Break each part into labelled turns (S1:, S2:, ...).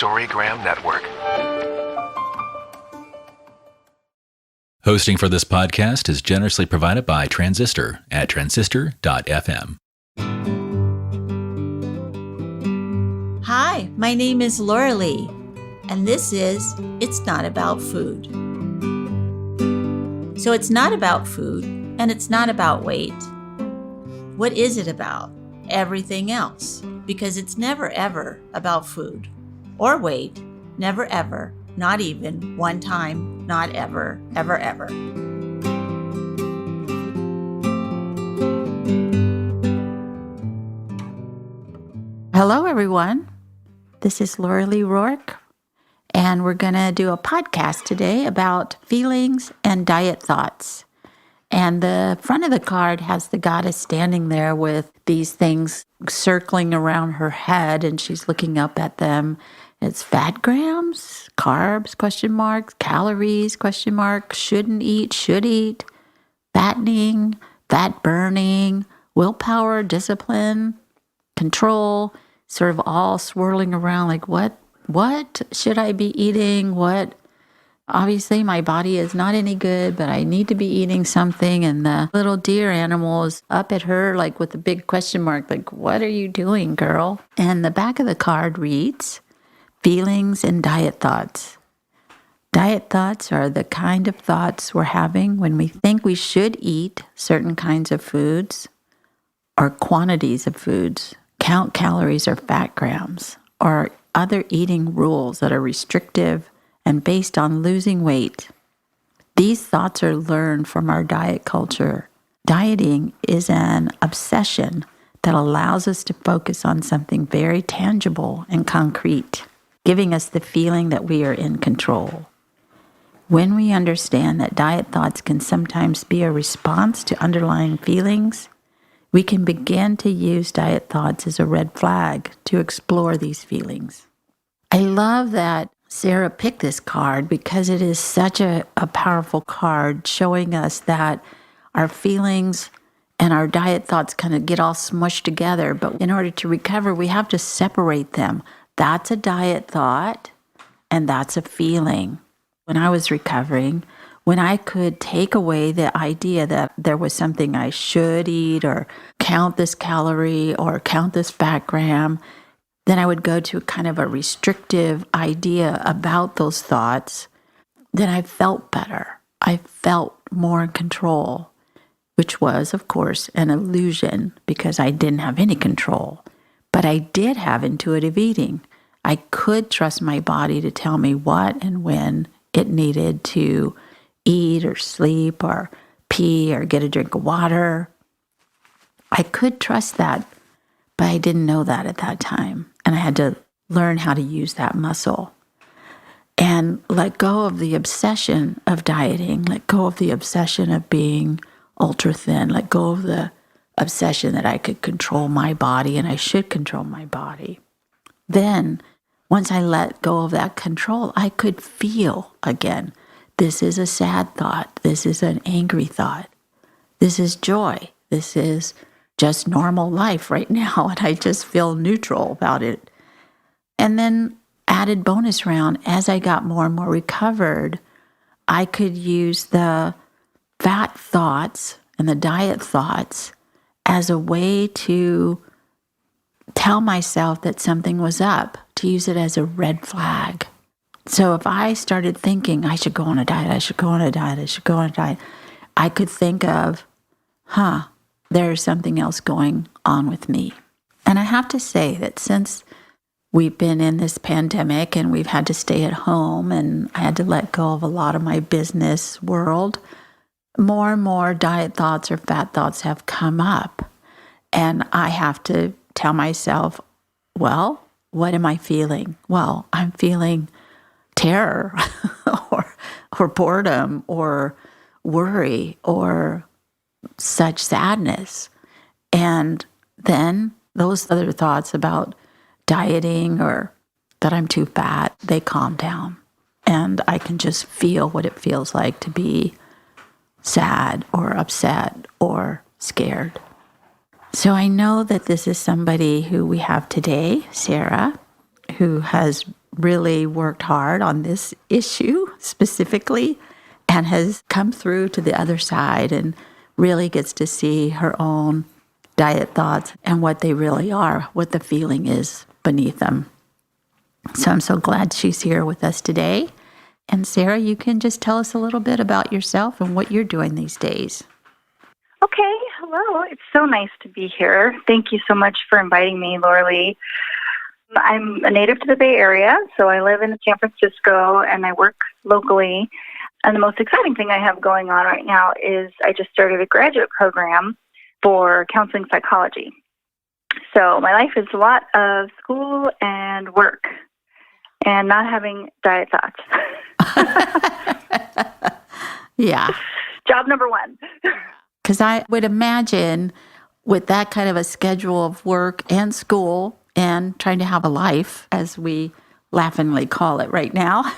S1: Storygram Network.
S2: Hosting for this podcast is generously provided by Transistor at transistor.fm.
S3: Hi, my name is Laurelee, and this is It's Not About Food. So it's not about food, and it's not about weight. What is it about? Everything else, because it's never ever about food or weight, never ever, not even one time, not ever, ever, ever. Hello, everyone. This is Laurelee Roark, and we're going to do a podcast today about feelings and diet thoughts. And the front of the card has the goddess standing there with these things circling around her head, and she's looking up at them. It's fat grams, carbs, question mark, calories, question mark, shouldn't eat, should eat, fattening, fat burning, willpower, discipline, control, sort of all swirling around like what should I be eating? What? Obviously, my body is not any good, but I need to be eating something. And the little deer animal is up at her, like with a big question mark, like, what are you doing, girl? And the back of the card reads, feelings and diet thoughts. Diet thoughts are the kind of thoughts we're having when we think we should eat certain kinds of foods or quantities of foods, count calories or fat grams, or other eating rules that are restrictive and based on losing weight. These thoughts are learned from our diet culture. Dieting is an obsession that allows us to focus on something very tangible and concrete, giving us the feeling that we are in control. When we understand that diet thoughts can sometimes be a response to underlying feelings, we can begin to use diet thoughts as a red flag to explore these feelings. I love that Sarah picked this card because it is such a powerful card showing us that our feelings and our diet thoughts kind of get all smushed together. But in order to recover, we have to separate them. That's a diet thought and that's a feeling. When I was recovering, when I could take away the idea that there was something I should eat or count this calorie or count this fat gram, then I would go to kind of a restrictive idea about those thoughts. Then I felt better. I felt more in control, which was, of course, an illusion because I didn't have any control. But I did have intuitive eating. I could trust my body to tell me what and when it needed to eat or sleep or pee or get a drink of water. I could trust that, but I didn't know that at that time. And I had to learn how to use that muscle and let go of the obsession of dieting, let go of the obsession of being ultra thin, let go of the obsession that I could control my body and I should control my body. Then, once I let go of that control, I could feel again. This is a sad thought. This is an angry thought. This is joy. This is just normal life right now, and I just feel neutral about it. And then added bonus round, as I got more and more recovered, I could use the fat thoughts and the diet thoughts as a way to tell myself that something was up, to use it as a red flag. So if I started thinking, I should go on a diet, I should go on a diet, I should go on a diet, I could think of, there's something else going on with me. And I have to say that since we've been in this pandemic and we've had to stay at home and I had to let go of a lot of my business world, more and more diet thoughts or fat thoughts have come up. And I have to tell myself, well, what am I feeling? Well, I'm feeling terror or boredom or worry or such sadness. And then those other thoughts about dieting or that I'm too fat, they calm down. And I can just feel what it feels like to be sad or upset or scared. So I know that this is somebody who we have today, Sarah, who has really worked hard on this issue specifically and has come through to the other side and really gets to see her own diet thoughts and what they really are, what the feeling is beneath them. So I'm so glad she's here with us today. And Sarah, you can just tell us a little bit about yourself and what you're doing these days.
S1: Okay, hello. It's so nice to be here. Thank you so much for inviting me, Laurelee. I'm a native to the Bay Area, so I live in San Francisco and I work locally. And the most exciting thing I have going on right now is I just started a graduate program for counseling psychology. So my life is a lot of school and work and not having diet thoughts.
S3: Yeah.
S1: Job number one.
S3: Because I would imagine with that kind of a schedule of work and school and trying to have a life, as we laughingly call it right now,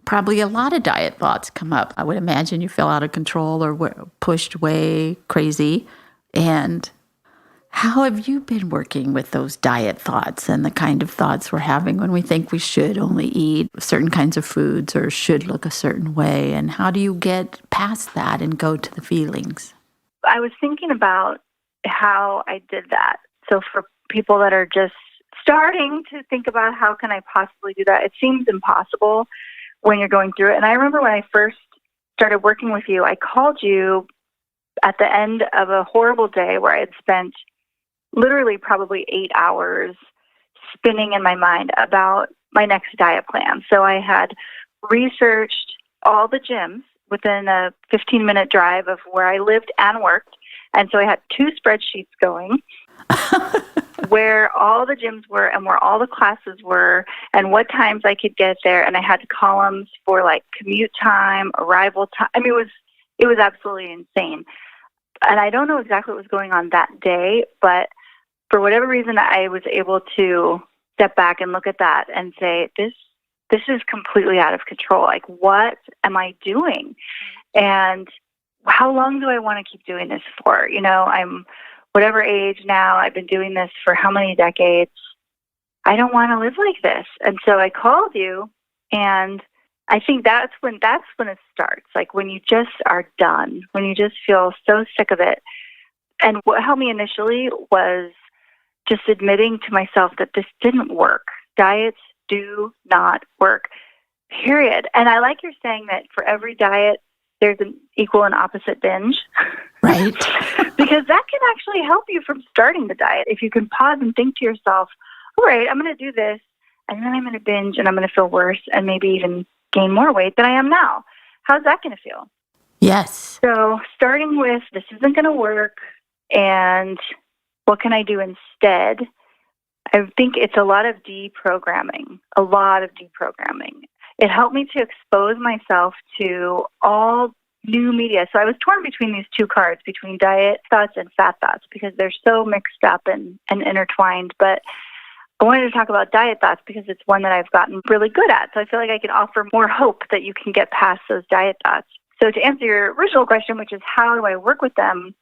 S3: probably a lot of diet thoughts come up. I would imagine you feel out of control or pushed way crazy. And how have you been working with those diet thoughts and the kind of thoughts we're having when we think we should only eat certain kinds of foods or should look a certain way? And how do you get past that and go to the feelings?
S1: I was thinking about how I did that. So for people that are just starting to think about how can I possibly do that, it seems impossible when you're going through it. And I remember when I first started working with you, I called you at the end of a horrible day where I had spent literally probably 8 hours spinning in my mind about my next diet plan. So I had researched all the gyms within a 15-minute drive of where I lived and worked. And so I had 2 spreadsheets going where all the gyms were and where all the classes were and what times I could get there. And I had columns for like commute time, arrival time. I mean, it was absolutely insane. And I don't know exactly what was going on that day, but for whatever reason, I was able to step back and look at that and say, this is completely out of control. Like, what am I doing? And how long do I want to keep doing this for? You know, I'm whatever age now. I've been doing this for how many decades? I don't want to live like this. And so I called you, and I think that's when it starts. Like when you just are done, when you just feel so sick of it. And what helped me initially was just admitting to myself that this didn't work. Diets do not work, period. And I like you're saying that for every diet, there's an equal and opposite binge.
S3: Right.
S1: Because that can actually help you from starting the diet. If you can pause and think to yourself, all right, I'm going to do this, and then I'm going to binge, and I'm going to feel worse, and maybe even gain more weight than I am now. How's that going to feel?
S3: Yes.
S1: So starting with, this isn't going to work, and what can I do instead? I think it's a lot of deprogramming. It helped me to expose myself to all new media. So I was torn between these 2 cards, between diet thoughts and fat thoughts, because they're so mixed up and intertwined. But I wanted to talk about diet thoughts because it's one that I've gotten really good at. So I feel like I can offer more hope that you can get past those diet thoughts. So to answer your original question, which is how do I work with them?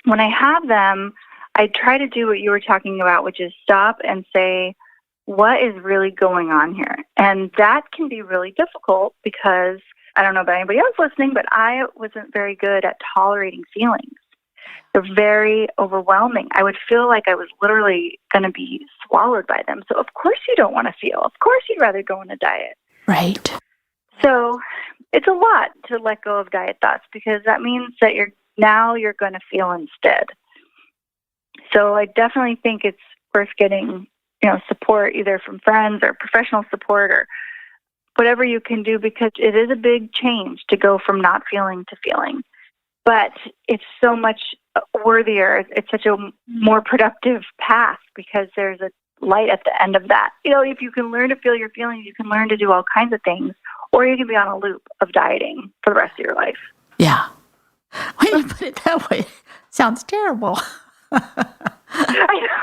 S1: When I have them, I try to do what you were talking about, which is stop and say, what is really going on here? And that can be really difficult because I don't know about anybody else listening, but I wasn't very good at tolerating feelings. They're very overwhelming. I would feel like I was literally going to be swallowed by them. So of course you don't want to feel. Of course you'd rather go on a diet.
S3: Right.
S1: So it's a lot to let go of diet thoughts because that means that you're going to feel instead. So I definitely think it's worth getting, support either from friends or professional support or whatever you can do because it is a big change to go from not feeling to feeling. But it's so much worthier. It's such a more productive path because there's a light at the end of that. If you can learn to feel your feelings, you can learn to do all kinds of things, or you can be on a loop of dieting for the rest of your life.
S3: Yeah. When you put it that way, sounds terrible.
S1: I know.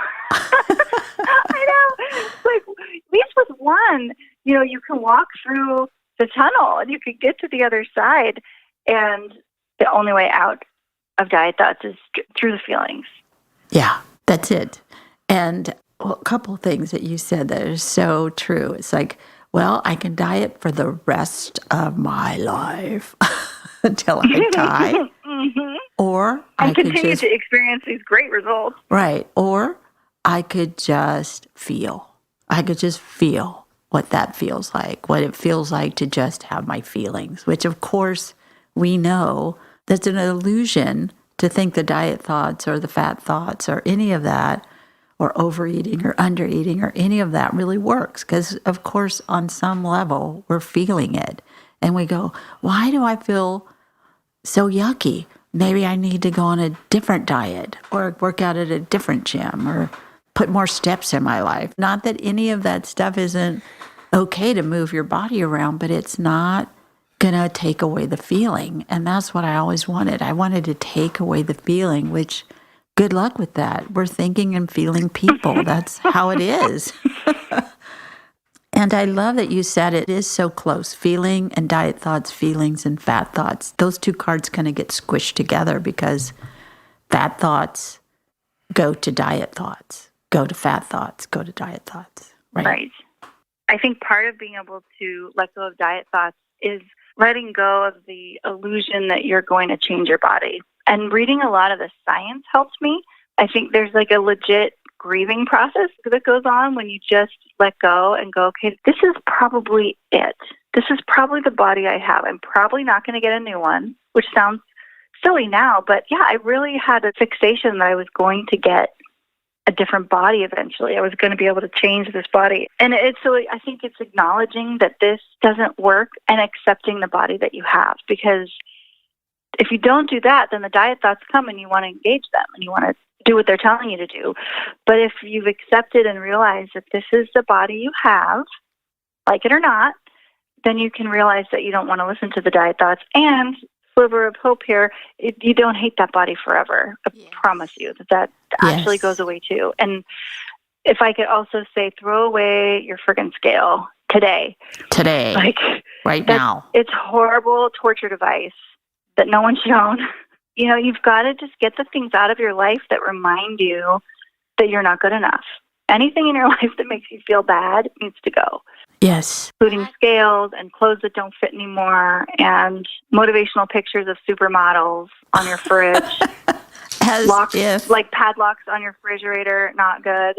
S1: I know. Like, at least with one, you can walk through the tunnel and you can get to the other side. And the only way out of diet thoughts is through the feelings.
S3: Yeah, that's it. And a couple things that you said that are so true. It's like, well, I can diet for the rest of my life until I die,
S1: Mhm.
S3: or I
S1: And
S3: could
S1: continue
S3: just,
S1: to experience these great results.
S3: right, or I could just feel. I could just feel what that feels like, what it feels like to just have my feelings, which of course we know that's an illusion to think the diet thoughts or the fat thoughts or any of that or overeating or undereating or any of that really works. Because, of course, on some level, we're feeling it. And we go, why do I feel so yucky? Maybe I need to go on a different diet or work out at a different gym or put more steps in my life. Not that any of that stuff isn't okay to move your body around, but it's not going to take away the feeling. And that's what I always wanted. I wanted to take away the feeling, which good luck with that. We're thinking and feeling people. That's how it is. And I love that you said it is so close. Feeling and diet thoughts, feelings and fat thoughts. Those two cards kind of get squished together because fat thoughts go to diet thoughts, go to fat thoughts, go to diet thoughts. Right.
S1: I think part of being able to let go of diet thoughts is letting go of the illusion that you're going to change your body. And reading a lot of the science helped me. I think there's like a legit grieving process that goes on when you just let go and go, okay, this is probably it. This is probably the body I have. I'm probably not going to get a new one, which sounds silly now, but yeah, I really had a fixation that I was going to get a different body eventually. I was going to be able to change this body. And it's so I think it's acknowledging that this doesn't work and accepting the body that you have. Because if you don't do that, then the diet thoughts come and you want to engage them and you want to do what they're telling you to do. But if you've accepted and realized that this is the body you have, like it or not, then you can realize that you don't want to listen to the diet thoughts. And sliver of hope here, you don't hate that body forever. I promise you that actually goes away too. And if I could also say, throw away your friggin' scale today. Like,
S3: right now.
S1: It's a horrible torture device that no one should own. You know, you've got to just get the things out of your life that remind you that you're not good enough. Anything in your life that makes you feel bad needs to go.
S3: Yes.
S1: Including scales and clothes that don't fit anymore and motivational pictures of supermodels on your fridge. Like padlocks on your refrigerator, not good.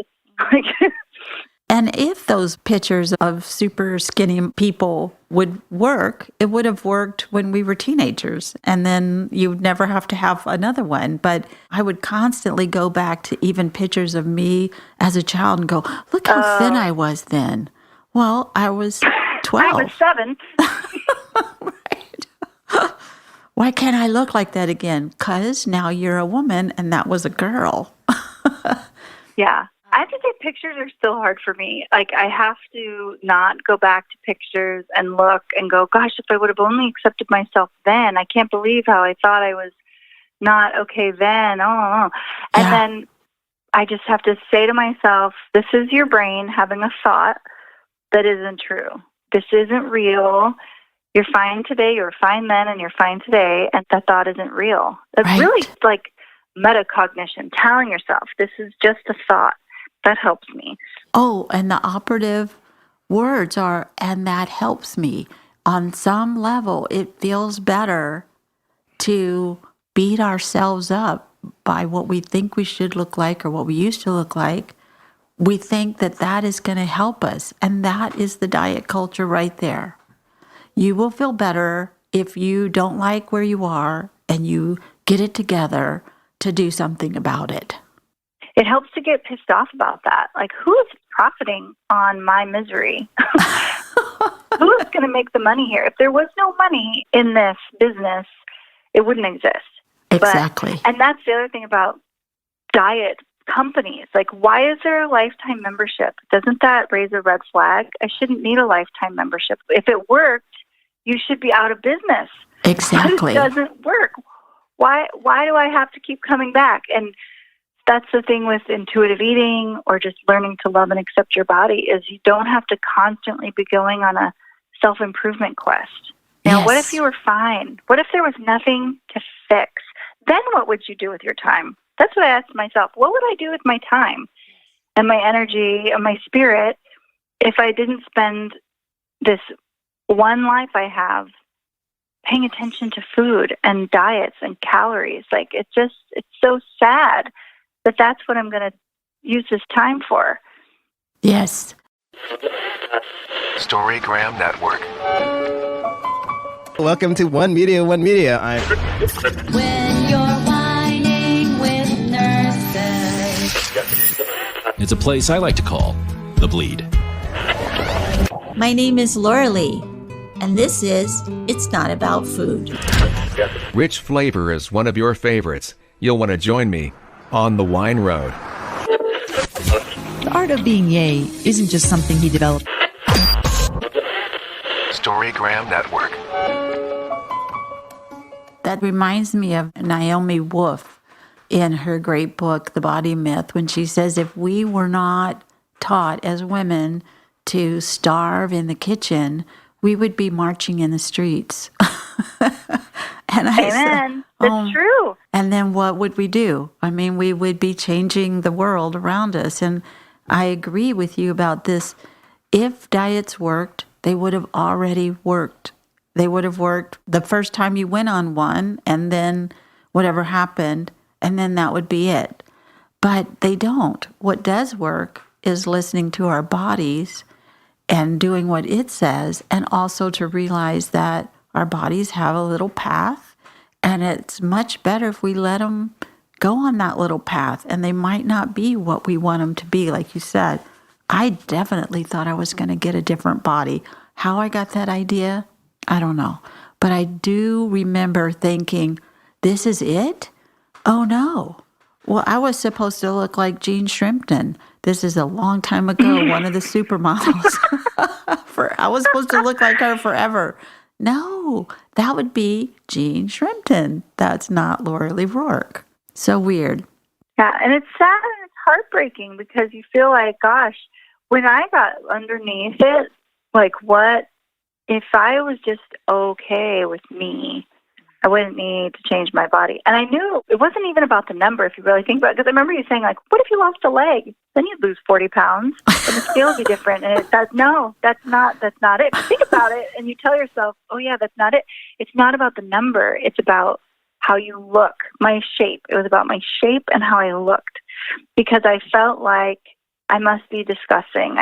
S3: And if those pictures of super skinny people would work, it would have worked when we were teenagers. And then you would never have to have another one. But I would constantly go back to even pictures of me as a child and go, look how thin I was then. Well, I was 12.
S1: I was 7.
S3: Right. Why can't I look like that again? Because now you're a woman and that was a girl.
S1: Yeah. I have to say pictures are still hard for me. Like, I have to not go back to pictures and look and go, gosh, if I would have only accepted myself then, I can't believe how I thought I was not okay then. Oh. And then I just have to say to myself, this is your brain having a thought that isn't true. This isn't real. You're fine today, you're fine then, and you're fine today, and that thought isn't real. It's really like metacognition, telling yourself, this is just a thought. That helps me.
S3: Oh, and the operative words are, and that helps me. On some level, it feels better to beat ourselves up by what we think we should look like or what we used to look like. We think that that is going to help us. And that is the diet culture right there. You will feel better if you don't like where you are and you get it together to do something about it.
S1: It helps to get pissed off about that. Like, who is profiting on my misery? Who is going to make the money here? If there was no money in this business, it wouldn't exist.
S3: Exactly.
S1: And that's the other thing about diet companies. Like, why is there a lifetime membership? Doesn't that raise a red flag? I shouldn't need a lifetime membership. If it worked, you should be out of business.
S3: Exactly.
S1: But it doesn't work. Why do I have to keep coming back? And that's the thing with intuitive eating or just learning to love and accept your body is you don't have to constantly be going on a self-improvement quest. Now, what if you were fine? What if there was nothing to fix? Then what would you do with your time? That's what I asked myself. What would I do with my time? and my energy and my spirit if I didn't spend this one life I have paying attention to food and diets and calories. Like, it's so sad that that's what I'm going to use this time for.
S3: Yes.
S4: Storygram Network.
S5: Welcome to One Media, One Media.
S6: When you're whining with nurses.
S2: It's a place I like to call The Bleed.
S6: My name is Laurelee, and this is It's Not About Food.
S4: Rich flavor is one of your favorites. You'll want to join me on the wine road.
S7: The art of being yay isn't just something he developed.
S4: Storygram Network.
S3: That reminds me of Naomi Wolf in her great book, The Body Myth, when she says if we were not taught as women to starve in the kitchen, we would be marching in the streets. And I
S1: Amen.
S3: said,
S1: That's true.
S3: And then what would we do? I mean, we would be changing the world around us. And I agree with you about this. If diets worked, they would have already worked. They would have worked the first time you went on one, and then whatever happened, and then that would be it. But they don't. What does work is listening to our bodies and doing what it says, and also to realize that our bodies have a little path, and it's much better if we let them go on that little path, and they might not be what we want them to be, like you said. I definitely thought I was going to get a different body. How I got that idea, I don't know. But I do remember thinking, this is it? Oh, no. Well, I was supposed to look like Jean Shrimpton. This is a long time ago, one of the supermodels. I was supposed to look like her forever. No, that would be Jean Shrimpton. That's not Laurelee Roark. So weird.
S1: Yeah, and it's sad and it's heartbreaking because you feel like, gosh, when I got underneath it, like, what if I was just okay with me? I wouldn't need to change my body. And I knew it wasn't even about the number, if you really think about it. Because I remember you saying, like, what if you lost a leg? Then you'd lose 40 pounds, and the scale would be different. And it says, no, that's not it. But think about it, and you tell yourself, oh, yeah, that's not it. It's not about the number. It's about how you look, my shape. It was about my shape and how I looked. Because I felt like I must be disgusting.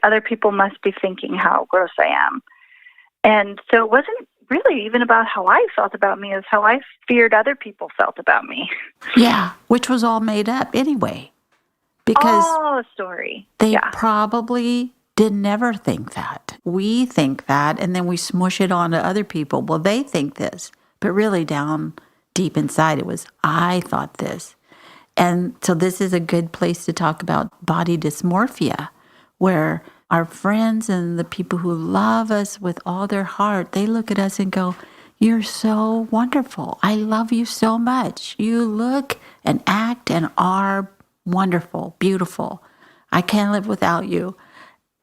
S1: Other people must be thinking how gross I am. And so it wasn't really even about how I felt about me. It was how I feared other people felt about me.
S3: Yeah, which was all made up anyway. Because
S1: all a story.
S3: They probably did never think that. We think that, and then we smush it on to other people. Well, they think this. But really down deep inside, it was, I thought this. And so this is a good place to talk about body dysmorphia, where our friends and the people who love us with all their heart, they look at us and go, you're so wonderful. I love you so much. You look and act and are wonderful, beautiful. I can't live without you.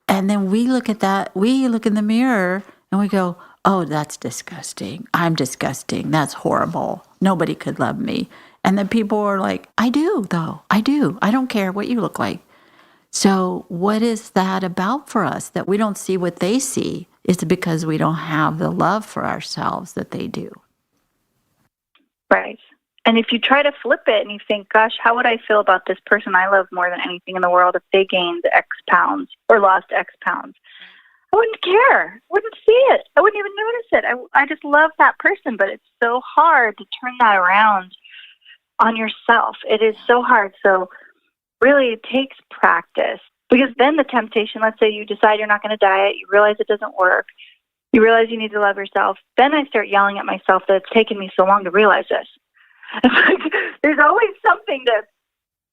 S3: And then we look at that, we look in the mirror and we go, oh, that's disgusting. I'm disgusting. That's horrible. Nobody could love me. And then people are like, I do, though. I do. I don't care what you look like. So what is that about for us, that we don't see what they see? Is it because we don't have the love for ourselves that they do?
S1: Right. And if you try to flip it and you think, gosh, how would I feel about this person I love more than anything in the world if they gained X pounds or lost X pounds? I wouldn't care. Wouldn't see it. I wouldn't even notice it. I just love that person, but it's so hard to turn that around on yourself. It is so hard. So really, it takes practice, because then the temptation, let's say you decide you're not going to diet, you realize it doesn't work, you realize you need to love yourself, then I start yelling at myself that it's taken me so long to realize this. There's always something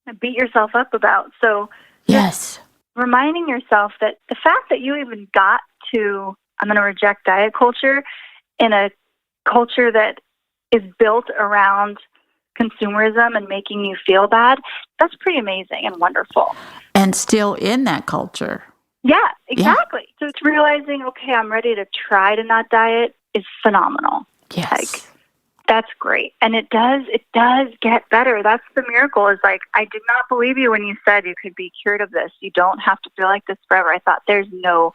S1: to beat yourself up about. So
S3: yes,
S1: reminding yourself that the fact that you even got to, I'm going to reject diet culture, in a culture that is built around consumerism and making you feel bad, that's pretty amazing and wonderful.
S3: And still in that culture.
S1: Yeah, exactly. Yeah. So it's realizing, okay, I'm ready to try to not diet is phenomenal.
S3: Yes.
S1: Like, That's great. And it does get better. That's the miracle, is like, I did not believe you when you said you could be cured of this. You don't have to feel like this forever. I thought there's no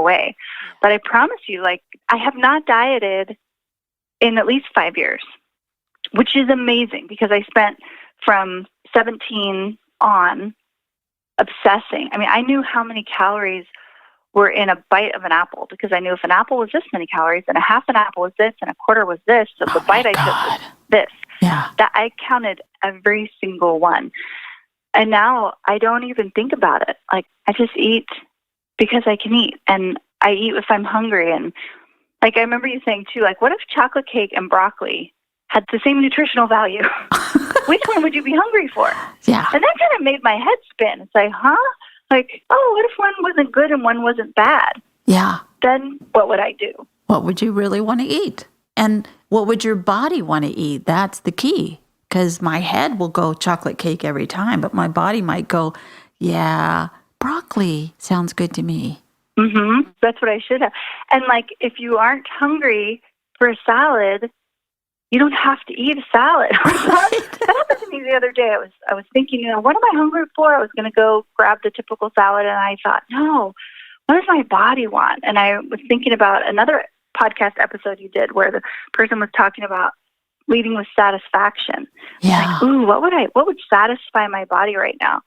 S1: way. But I promise you, like, I have not dieted in at least 5 years, which is amazing because I spent from 17 on obsessing. I mean, I knew how many calories were in a bite of an apple because I knew if an apple was this many calories and a half an apple was this and a quarter was this, so the bite I took was this.
S3: Yeah.
S1: That I counted every single one. And now I don't even think about it. Like, I just eat because I can eat, and I eat if I'm hungry. And like, I remember you saying too, like, what if chocolate cake and broccoli had the same nutritional value? Which one would you be hungry for?
S3: Yeah.
S1: And that kind of made my head spin. It's like, huh? Like, oh, what if one wasn't good and one wasn't bad?
S3: Yeah.
S1: Then what would I do?
S3: What would you really want to eat? And what would your body want to eat? That's the key. Because my head will go chocolate cake every time, but my body might go, yeah, broccoli sounds good to me.
S1: Mm-hmm. That's what I should have. And like, if you aren't hungry for a salad, you don't have to eat a salad. That happened to me the other day. I was thinking, what am I hungry for? I was going to go grab the typical salad, and I thought, no, what does my body want? And I was thinking about another podcast episode you did where the person was talking about leading with satisfaction.
S3: Yeah.
S1: Like, ooh, what would satisfy my body right now?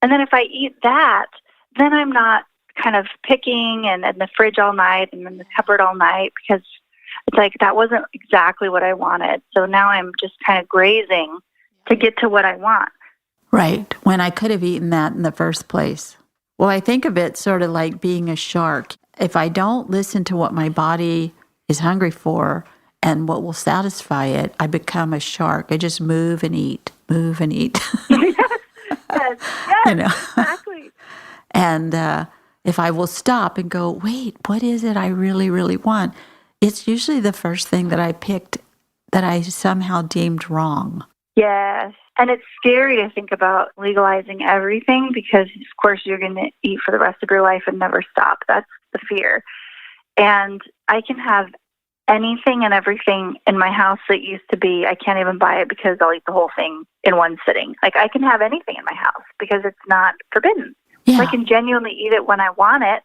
S1: And then if I eat that, then I'm not kind of picking and in the fridge all night and in the cupboard all night, because it's like, that wasn't exactly what I wanted. So now I'm just kind of grazing to get to what I want.
S3: Right. When I could have eaten that in the first place. Well, I think of it sort of like being a shark. If I don't listen to what my body is hungry for and what will satisfy it, I become a shark. I just move and eat.
S1: Yes, exactly.
S3: And if I will stop and go, wait, what is it I really, really want? It's usually the first thing that I picked that I somehow deemed wrong.
S1: Yes. And it's scary to think about legalizing everything because, of course, you're going to eat for the rest of your life and never stop. That's the fear. And I can have anything and everything in my house that used to be, I can't even buy it because I'll eat the whole thing in one sitting. Like, I can have anything in my house because it's not forbidden.
S3: Yeah.
S1: So I can genuinely eat it when I want it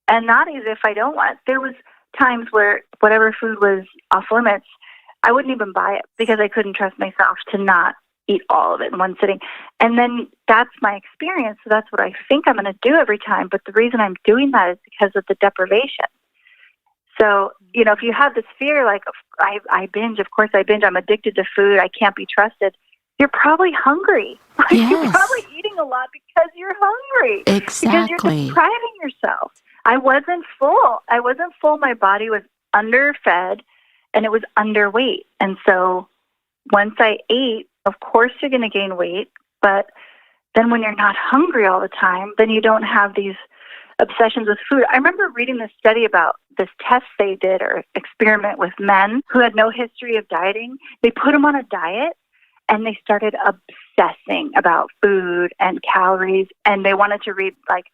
S1: and not eat it if I don't want it. There was times where whatever food was off limits, I wouldn't even buy it because I couldn't trust myself to not eat all of it in one sitting. And then that's my experience. So that's what I think I'm going to do every time. But the reason I'm doing that is because of the deprivation. So, if you have this fear, like, I binge, of course I binge, I'm addicted to food, I can't be trusted, you're probably hungry.
S3: Yes.
S1: You're probably eating a lot because you're hungry.
S3: Exactly.
S1: Because you're depriving yourself. I wasn't full. My body was underfed and it was underweight. And so once I ate, of course you're going to gain weight. But then when you're not hungry all the time, then you don't have these obsessions with food. I remember reading this study about this test they did or experiment with men who had no history of dieting. They put them on a diet and they started obsessing about food and calories. And they wanted to read like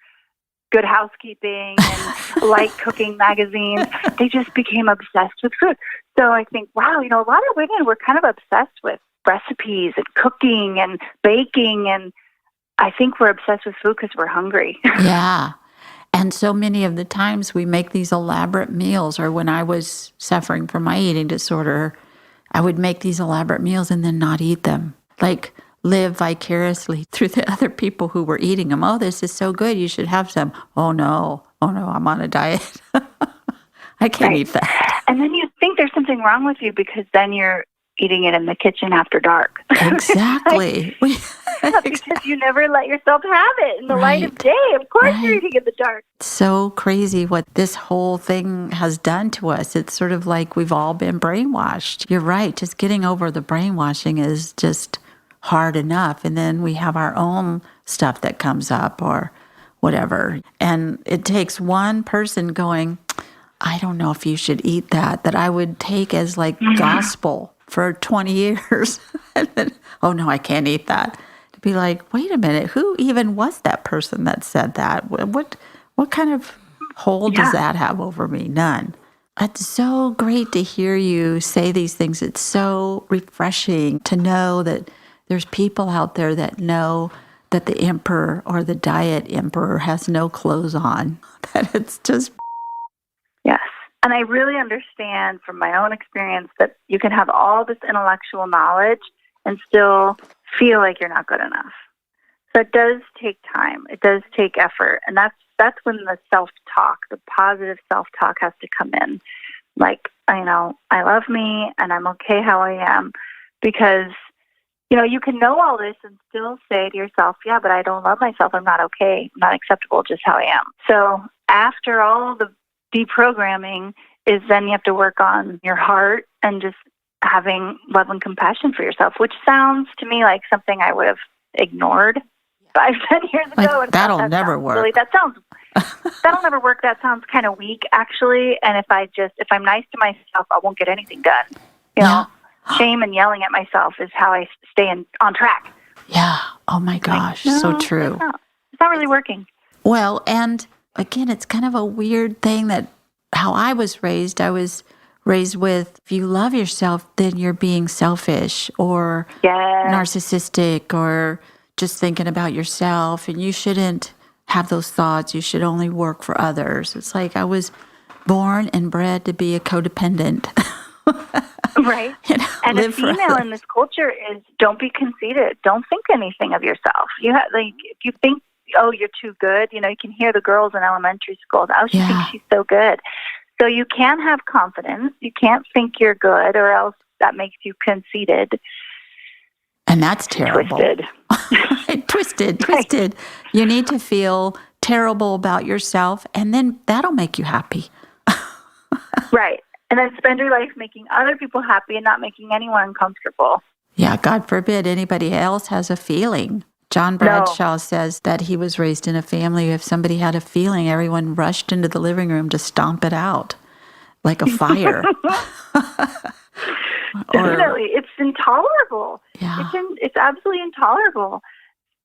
S1: Good Housekeeping and light cooking magazines. They just became obsessed with food. So I think, wow, a lot of women were kind of obsessed with recipes and cooking and baking. And I think we're obsessed with food because we're hungry.
S3: Yeah. And so many of the times we make these elaborate meals, or when I was suffering from my eating disorder, I would make these elaborate meals and then not eat them. Like, live vicariously through the other people who were eating them. Oh, this is so good. You should have some. Oh no, I'm on a diet. I can't eat that.
S1: And then you think there's something wrong with you because then you're eating it in the kitchen after dark.
S3: Exactly.
S1: Because you never let yourself have it in the light of day. Of course you're eating in the dark.
S3: So crazy what this whole thing has done to us. It's sort of like we've all been brainwashed. You're right. Just getting over the brainwashing is just hard enough. And then we have our own stuff that comes up or whatever. And it takes one person going, I don't know if you should eat that I would take as like gospel for 20 years. And then, oh no, I can't eat that. To be like, wait a minute, who even was that person that said that? What kind of hold does that have over me? None. It's so great to hear you say these things. It's so refreshing to know that there's people out there that know that the emperor or the diet emperor has no clothes on. That it's just...
S1: Yes. And I really understand from my own experience that you can have all this intellectual knowledge and still feel like you're not good enough. So it does take time. It does take effort. And that's when the self-talk, the positive self-talk has to come in. Like, I love me and I'm okay how I am. Because, you can know all this and still say to yourself, yeah, but I don't love myself. I'm not okay. I'm not acceptable just how I am. So after all the deprogramming is then you have to work on your heart and just having love and compassion for yourself, which sounds to me like something I would have ignored 5, 10 years ago.
S3: Like, that'll never work.
S1: Really, that'll never work. That sounds kind of weak, actually. And if I'm nice to myself, I won't get anything done.
S3: Yeah.
S1: Shame and yelling at myself is how I stay on track.
S3: Yeah. Oh my gosh.
S1: Like, no,
S3: so true.
S1: It's not really working.
S3: Well, and again, it's kind of a weird thing that how I was raised with, if you love yourself, then you're being selfish or narcissistic or just thinking about yourself, and you shouldn't have those thoughts. You should only work for others. It's like I was born and bred to be a codependent.
S1: Right. And a female in this culture is don't be conceited. Don't think anything of yourself. You have, if you think, oh, you're too good, you can hear the girls in elementary schools. Oh, she thinks she's so good. So you can't have confidence. You can't think you're good, or else that makes you conceited.
S3: And that's terrible. Twisted. Twisted. You need to feel terrible about yourself, and then that'll make you happy.
S1: Right. And then spend your life making other people happy and not making anyone uncomfortable.
S3: Yeah, God forbid anybody else has a feeling. John Bradshaw says that he was raised in a family, if somebody had a feeling, everyone rushed into the living room to stomp it out like a fire.
S1: Definitely. It's intolerable.
S3: Yeah.
S1: It's absolutely intolerable.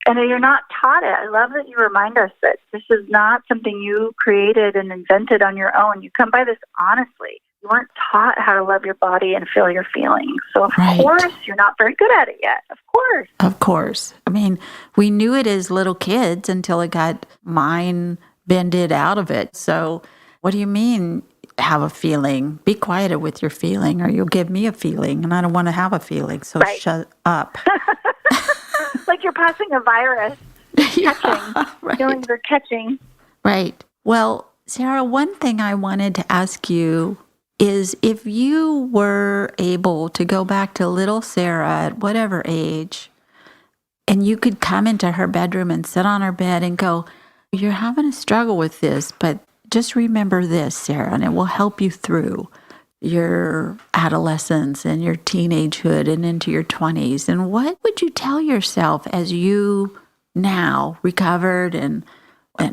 S1: And you're not taught it. I love that you remind us that this is not something you created and invented on your own. You come by this honestly. You weren't taught how to love your body and feel your feelings. So, of course, you're not very good at it yet. Of course.
S3: Of course. I mean, we knew it as little kids until it got mind-bended out of it. So what do you mean, have a feeling? Be quiet with your feeling, or you'll give me a feeling, and I don't want to have a feeling, so shut up.
S1: Like you're passing a virus. Catching.
S3: Right.
S1: Feelings are catching.
S3: Right. Well, Sarah, one thing I wanted to ask you is if you were able to go back to little Sarah at whatever age, and you could come into her bedroom and sit on her bed and go, you're having a struggle with this, but just remember this, Sarah, and it will help you through your adolescence and your teenagehood and into your 20s. And what would you tell yourself as you now recovered and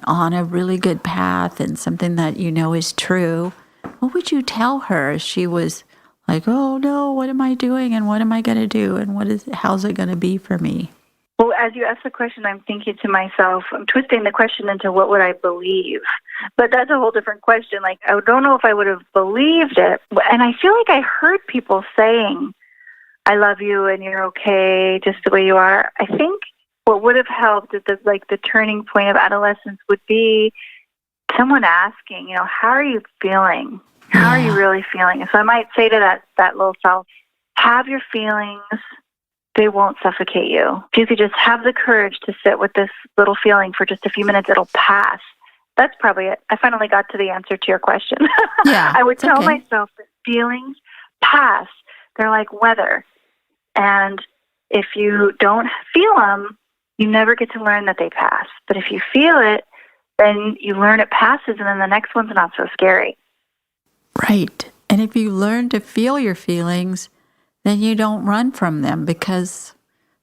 S3: on a really good path and something that you know is true? What would you tell her as she was like, oh no, what am I doing? And what am I going to do? And how's it going to be for me?
S1: Well, as you ask the question, I'm thinking to myself, I'm twisting the question into what would I believe? But that's a whole different question. Like, I don't know if I would have believed it. And I feel like I heard people saying, I love you and you're okay just the way you are. I think what would have helped at the turning point of adolescence would be someone asking, how are you feeling? How are you really feeling? And so I might say to that little self, have your feelings. They won't suffocate you. If you could just have the courage to sit with this little feeling for just a few minutes, it'll pass. That's probably it. I finally got to the answer to your question.
S3: Yeah,
S1: I would tell myself that feelings pass. They're like weather. And if you don't feel them, you never get to learn that they pass. But if you feel it, then you learn it passes, and then the next one's not so scary.
S3: Right. And if you learn to feel your feelings, then you don't run from them because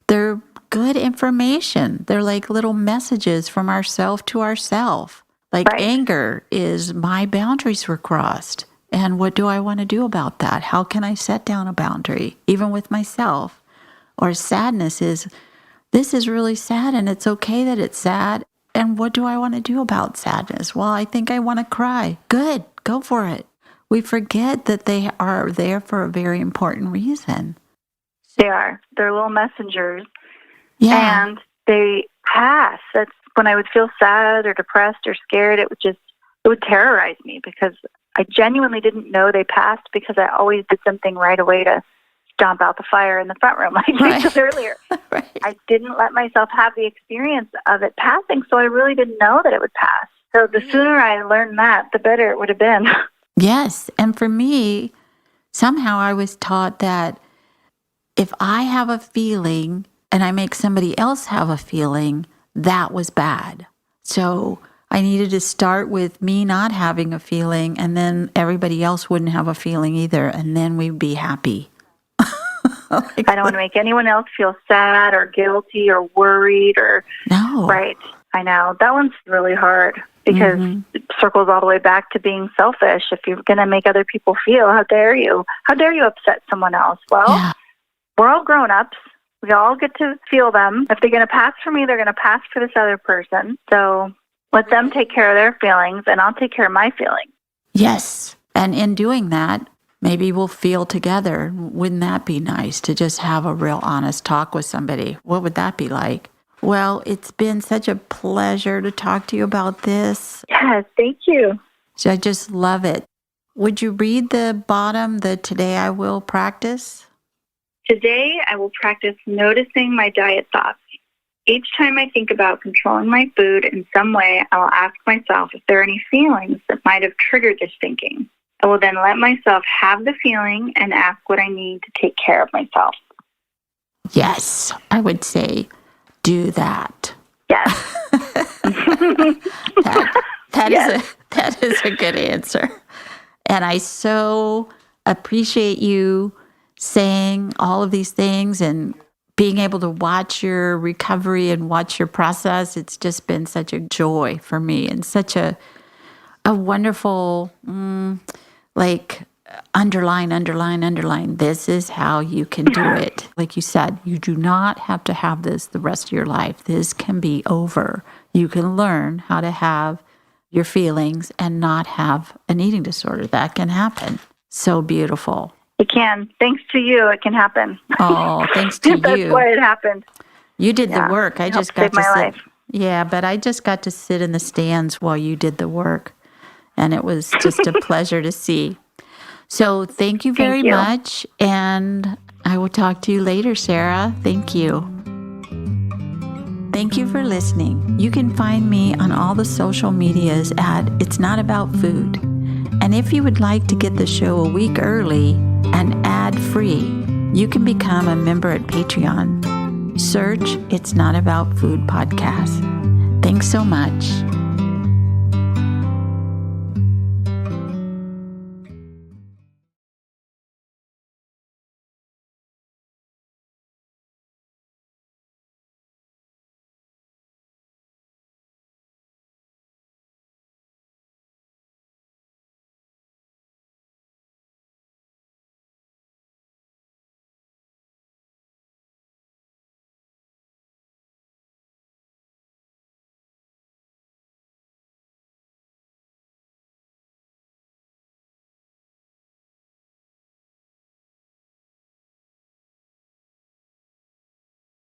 S3: they're good information. They're like little messages from ourself to ourself. Like anger is my boundaries were crossed. And what do I want to do about that? How can I set down a boundary, even with myself? Or sadness is, this is really sad and it's okay that it's sad. And what do I want to do about sadness? Well, I think I want to cry. Good, go for it. we forget that they are there for a very important reason.
S1: They are. They're little messengers.
S3: Yeah.
S1: And they pass. That's when I would feel sad or depressed or scared. It would terrorize me because I genuinely didn't know they passed because I always did something right away to stomp out the fire in the front room, like you said earlier.
S3: Right.
S1: I didn't let myself have the experience of it passing, so I really didn't know that it would pass. So the sooner I learned that, the better it would have been.
S3: Yes. And for me, somehow I was taught that if I have a feeling and I make somebody else have a feeling, that was bad. So I needed to start with me not having a feeling, and then everybody else wouldn't have a feeling either, and then we'd be happy.
S1: I don't want to make anyone else feel sad or guilty or worried or...
S3: No.
S1: Right. I know. That one's really hard because it circles all the way back to being selfish. If you're going to make other people feel, how dare you? How dare you upset someone else? Well, we're all grown-ups. We all get to feel them. If they're going to pass for me, they're going to pass for this other person. So let them take care of their feelings, and I'll take care of my feelings.
S3: Yes. And in doing that, maybe we'll feel together. Wouldn't that be nice to just have a real honest talk with somebody? What would that be like? Well, it's been such a pleasure to talk to you about this.
S1: Yes, thank you.
S3: So I just love it. Would you read the bottom, the Today I Will practice?
S1: Today, I will practice noticing my diet thoughts. Each time I think about controlling my food in some way, I will ask myself if there are any feelings that might have triggered this thinking. I will then let myself have the feeling and ask what I need to take care of myself.
S3: Yes, I would say do that.
S1: Yes.
S3: That is a good answer. And I so appreciate you saying all of these things and being able to watch your recovery and watch your process. It's just been such a joy for me and such a wonderful, underline. This is how you can do it. Like you said, you do not have to have this the rest of your life. This can be over. You can learn how to have your feelings and not have an eating disorder. That can happen. So beautiful.
S1: It can. Thanks to you, it can happen.
S3: Oh, thanks to
S1: That's
S3: you.
S1: That's why it happened.
S3: You did the work. I just got to
S1: my
S3: sit.
S1: Life.
S3: Yeah, but I just got to sit in the stands while you did the work. And it was just a pleasure to see. So thank you very much. And I will talk to you later, Sarah. Thank you. Thank you for listening. You can find me on all the social medias at It's Not About Food. And if you would like to get the show a week early and ad-free, you can become a member at Patreon. Search It's Not About Food podcast. Thanks so much.